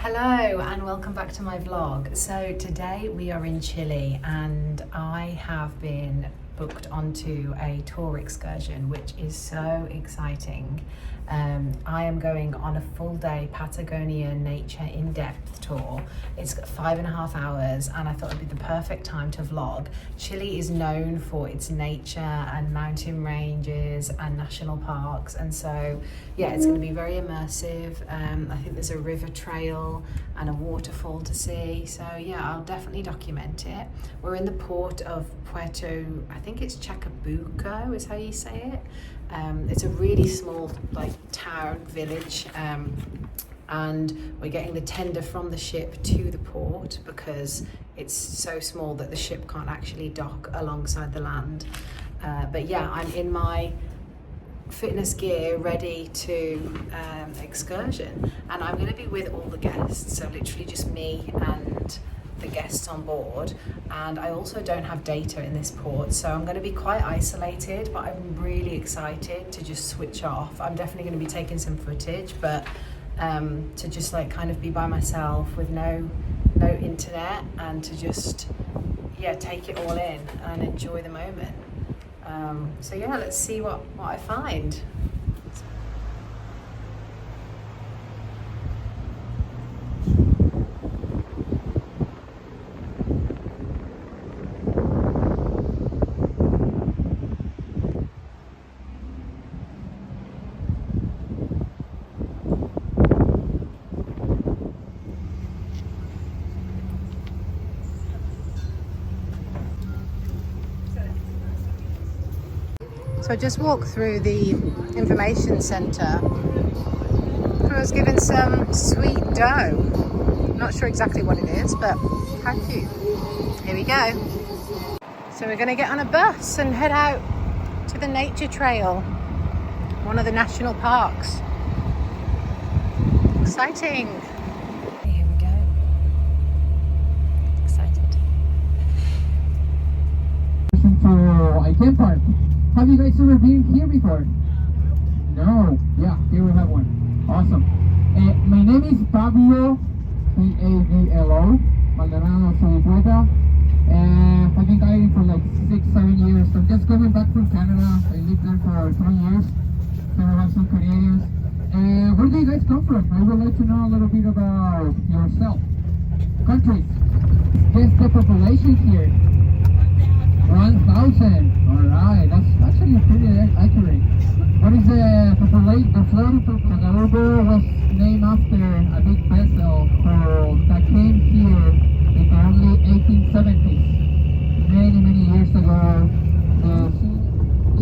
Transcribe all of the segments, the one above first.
Hello and welcome back to my vlog. So today we are in Chile and I have been booked onto a tour excursion, which is so exciting. I am going on a full day Patagonia nature in-depth tour. It's 5.5 hours and I thought it'd be the perfect time to vlog. Chile is known for its nature and mountain ranges and national parks, and so yeah, it's going to be very immersive. I think there's a river trail and a waterfall to see, so yeah, I'll definitely document it. We're in the port of Puerto, I think it's Chacabuco is how you say it. It's a really small town village, and we're getting the tender from the ship to the port because it's so small that the ship can't actually dock alongside the land. But yeah, I'm in my fitness gear ready to excursion, and I'm going to be with all the guests, so literally just me and the guests on board. And I also don't have data in this port, so I'm going to be quite isolated, but I'm really excited to just switch off. I'm definitely going to be taking some footage, but to just kind of be by myself with no internet, and to just take it all in and enjoy the moment. So yeah, let's see what I find. So I just walked through the information centre. I was given some sweet dough. Not sure exactly what it is, but how cute. Here we go. So we're going to get on a bus and head out to the nature trail, one of the national parks. Exciting. Here we go. Excited. To Ike Park. Have you guys ever been here before? No? Yeah, here we have one. Awesome. My name is Pablo, Pablo Maldonado Zubicueta. I've been guiding for 6-7 years. I'm just coming back from Canada. I lived there for 3 years. So I have some Canadians. Where do you guys come from? I would like to know a little bit about yourself. Country. Guess the population here. 1,000. Alright, that's actually pretty accurate. What is the population? The floating population was named after a big vessel that came here in the early 1870s. Many years ago.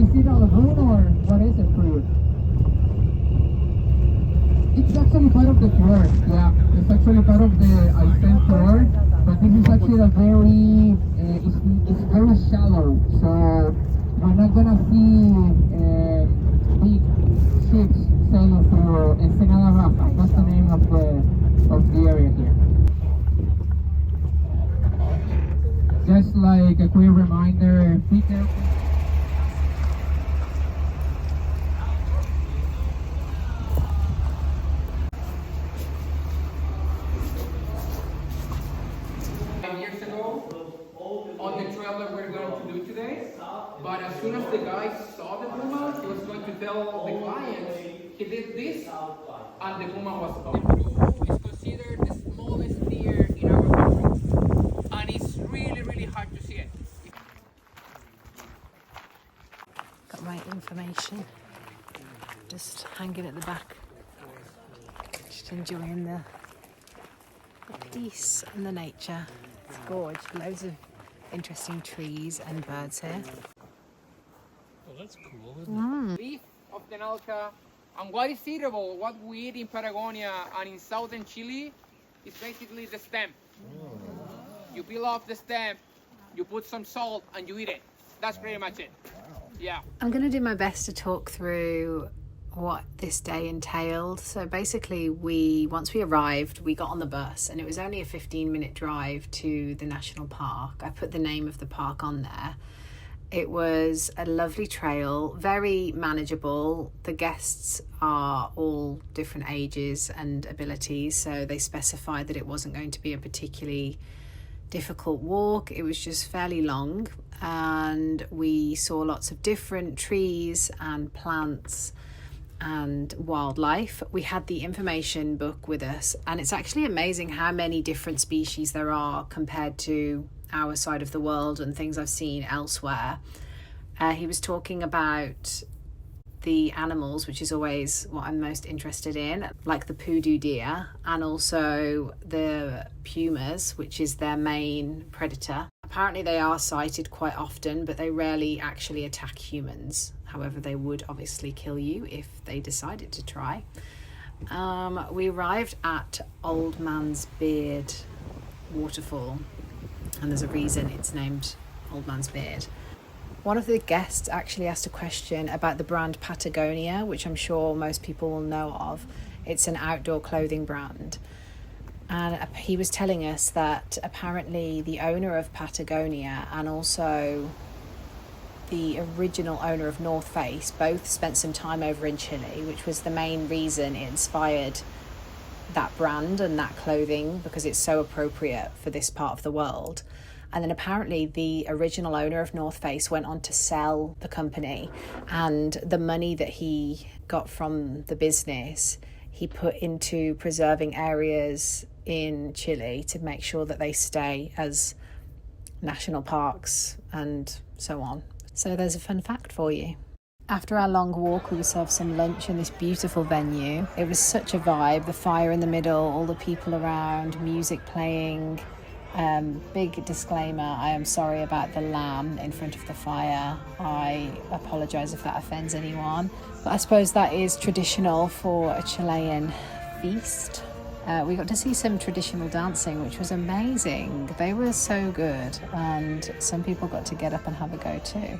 Is it a lagoon or what is it for you? It's actually part of the fjord. Yeah, it's actually part of the Iceland fjord. But this is actually a very, it's very shallow, so we're not gonna see big ships sailing through Ensenada Baja. That's the name of the area here. Just like a quick reminder, be careful. Years ago on the trail that we're going to do today, but as soon as the guy saw the puma, he was going to tell the clients he did this, and the puma was gone. It's considered the smallest deer in our country, and it's really hard to see it. Got my information just hanging at the back, just enjoying the peace and the nature. It's gorgeous. Loads of interesting trees and birds here. Oh, that's cool, isn't it? Beef of the Nalca, and what is eatable, what we eat in Patagonia and in southern Chile, is basically the stem. You peel off the stem, you put some salt, and you eat it. That's pretty much it. Yeah. I'm going to do my best to talk through what this day entailed. So basically once we arrived, we got on the bus, and it was only a 15-minute drive to the national park. I put the name of the park on there. It was a lovely trail, very manageable. The guests are all different ages and abilities, so they specified that it wasn't going to be a particularly difficult walk. It was just fairly long, and we saw lots of different trees and plants and wildlife. We had the information book with us, and it's actually amazing how many different species there are compared to our side of the world and things I've seen elsewhere. He was talking about the animals, which is always what I'm most interested in, like the poodoo deer, and also the pumas, which is their main predator. Apparently they are sighted quite often, but they rarely actually attack humans. However, they would obviously kill you if they decided to try. We arrived at Old Man's Beard waterfall, and there's a reason it's named Old Man's Beard. One of the guests actually asked a question about the brand Patagonia, which I'm sure most people will know of. It's an outdoor clothing brand. And he was telling us that apparently the owner of Patagonia and also the original owner of North Face both spent some time over in Chile, which was the main reason it inspired that brand and that clothing, because it's so appropriate for this part of the world. And then apparently the original owner of North Face went on to sell the company, and the money that he got from the business he put into preserving areas in Chile to make sure that they stay as national parks and so on. So there's a fun fact for you. After our long walk, we were served some lunch in this beautiful venue. It was such a vibe, the fire in the middle, all the people around, music playing. Big disclaimer, I am sorry about the lamb in front of the fire. I apologise if that offends anyone. But I suppose that is traditional for a Chilean feast. We got to see some traditional dancing, which was amazing. They were so good, and some people got to get up and have a go too.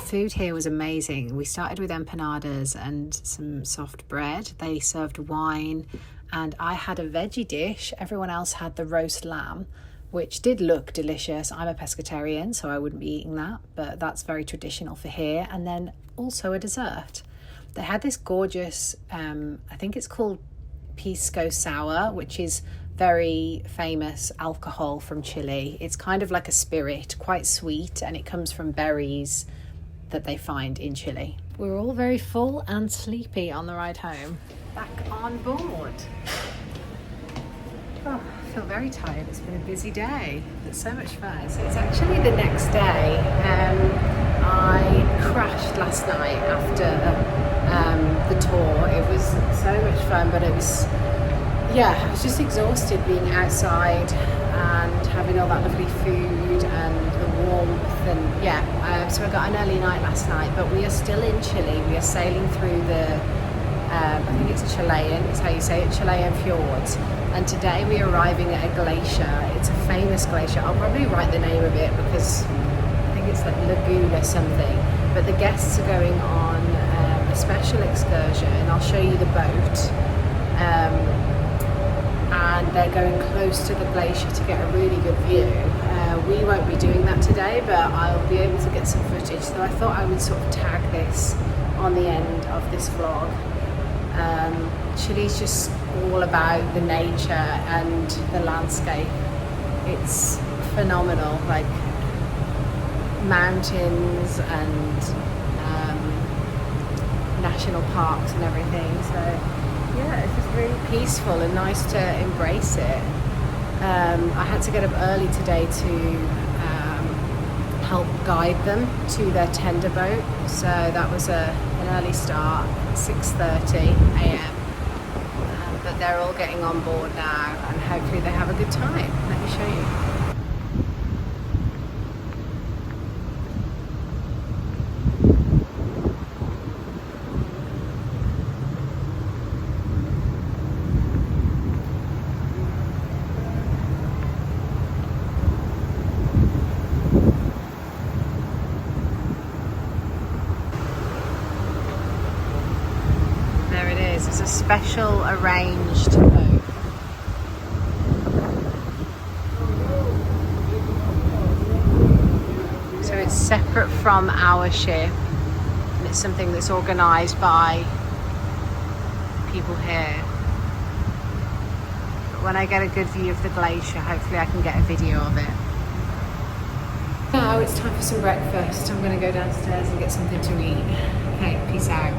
Food here was amazing. We started with empanadas and some soft bread. They served wine, and I had a veggie dish. Everyone else had the roast lamb, which did look delicious. I'm a pescatarian, so I wouldn't be eating that, but that's very traditional for here. And then also a dessert. They had this gorgeous, I think it's called pisco sour, which is very famous alcohol from Chile. It's kind of like a spirit, quite sweet, and it comes from berries that they find in Chile. We were all very full and sleepy on the ride home. Back on board. Oh, I feel very tired. It's been a busy day, but so much fun. So it's actually the next day. I crashed last night after the tour. It was so much fun, but it was, I was just exhausted being outside and having all that lovely food and the warmth, and so I got an early night last night, but we are still in Chile. We are sailing through the I think it's Chilean, it's how you say it, Chilean Fjords, and today we are arriving at a glacier. It's a famous glacier. I'll probably write the name of it because I think it's like Lagoon or something, but the guests are going on a special excursion. I'll show you the boat, and they're going close to the glacier to get a really good view. We won't be doing that today, but I'll be able to get some footage, so I thought I would sort of tag this on the end of this vlog. Chile's just all about the nature and the landscape. It's phenomenal, like mountains and national parks and everything, so it's just really peaceful and nice to embrace it. I had to get up early today to help guide them to their tender boat, so that was a an early start, 6:30 a.m. But they're all getting on board now, and hopefully they have a good time. Let me show you. It's a special arranged boat. So it's separate from our ship, and it's something that's organised by people here. But when I get a good view of the glacier, hopefully I can get a video of it. Now it's time for some breakfast. I'm going to go downstairs and get something to eat. Okay, peace out.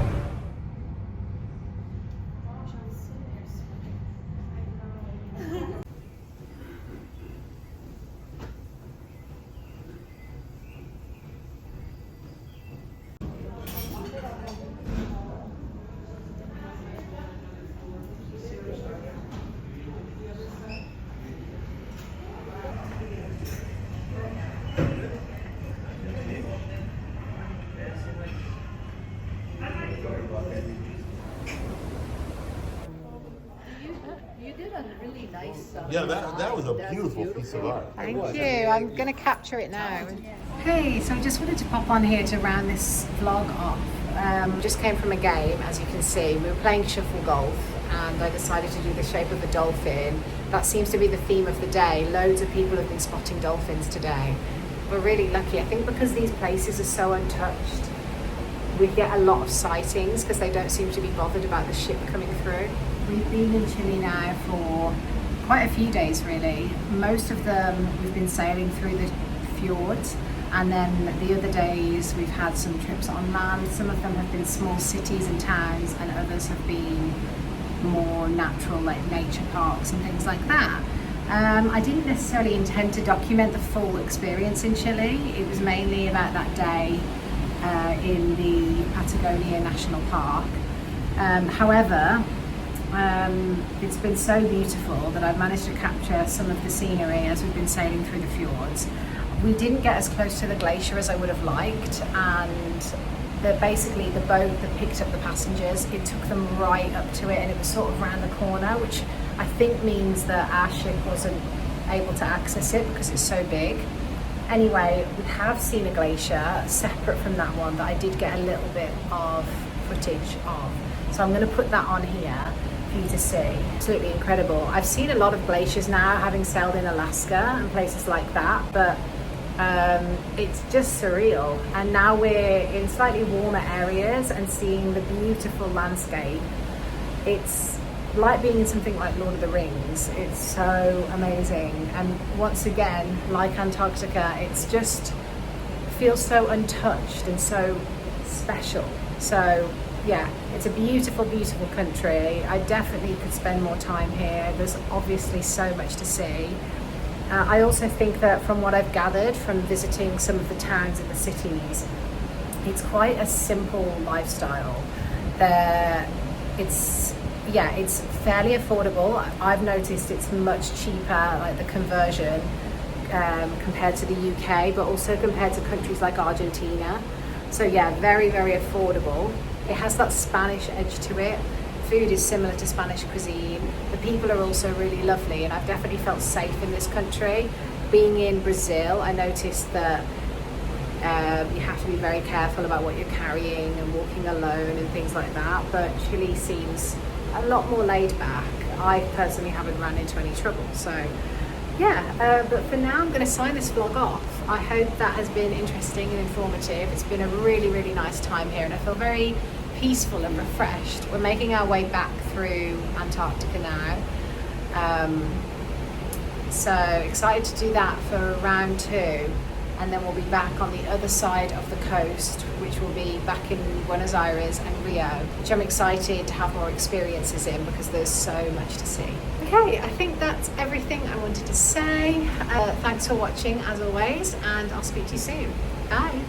Really nice. Yeah, that was a beautiful piece of art. Thank you. I'm going to capture it now. Hey, so I just wanted to pop on here to round this vlog off. Just came from a game, as you can see. We were playing shuffle golf, and I decided to do the shape of a dolphin. That seems to be the theme of the day. Loads of people have been spotting dolphins today. We're really lucky. I think because these places are so untouched, we get a lot of sightings because they don't seem to be bothered about the ship coming through. We've been in Chile now for quite a few days really. Most of them we've been sailing through the fjords, and then the other days we've had some trips on land. Some of them have been small cities and towns, and others have been more natural, like nature parks and things like that. I didn't necessarily intend to document the full experience in Chile. It was mainly about that day in the Patagonia National Park. However, it's been so beautiful that I've managed to capture some of the scenery as we've been sailing through the fjords. We didn't get as close to the glacier as I would have liked, and basically the boat that picked up the passengers, it took them right up to it, and it was sort of round the corner, which I think means that our ship wasn't able to access it because it's so big. Anyway, we have seen a glacier separate from that one that I did get a little bit of footage of. So I'm going to put that on here for you to see. Absolutely incredible. I've seen a lot of glaciers now, having sailed in Alaska and places like that, but it's just surreal. And now we're in slightly warmer areas and seeing the beautiful landscape. It's like being in something like Lord of the Rings. It's so amazing. And once again, like Antarctica, it's just feels so untouched and so special. So yeah, it's a beautiful, beautiful country. I definitely could spend more time here. There's obviously so much to see. I also think that from what I've gathered from visiting some of the towns and the cities, it's quite a simple lifestyle. It's fairly affordable. I've noticed it's much cheaper, like the conversion, compared to the UK, but also compared to countries like Argentina. So yeah, very, very affordable. It has that Spanish edge to it. Food is similar to Spanish cuisine. The people are also really lovely, and I've definitely felt safe in this country. Being in Brazil, I noticed that you have to be very careful about what you're carrying and walking alone and things like that, but Chile seems a lot more laid back. I personally haven't run into any trouble, so yeah, but for now I'm going to sign this vlog off. I hope that has been interesting and informative. It's been a really, really nice time here, and I feel very peaceful and refreshed. We're making our way back through Antarctica now. So excited to do that for round 2, and then we'll be back on the other side of the coast, which will be back in Buenos Aires and Rio, which I'm excited to have more experiences in because there's so much to see. Okay, I think that's everything I wanted to say. Thanks for watching as always, and I'll speak to you soon. Bye.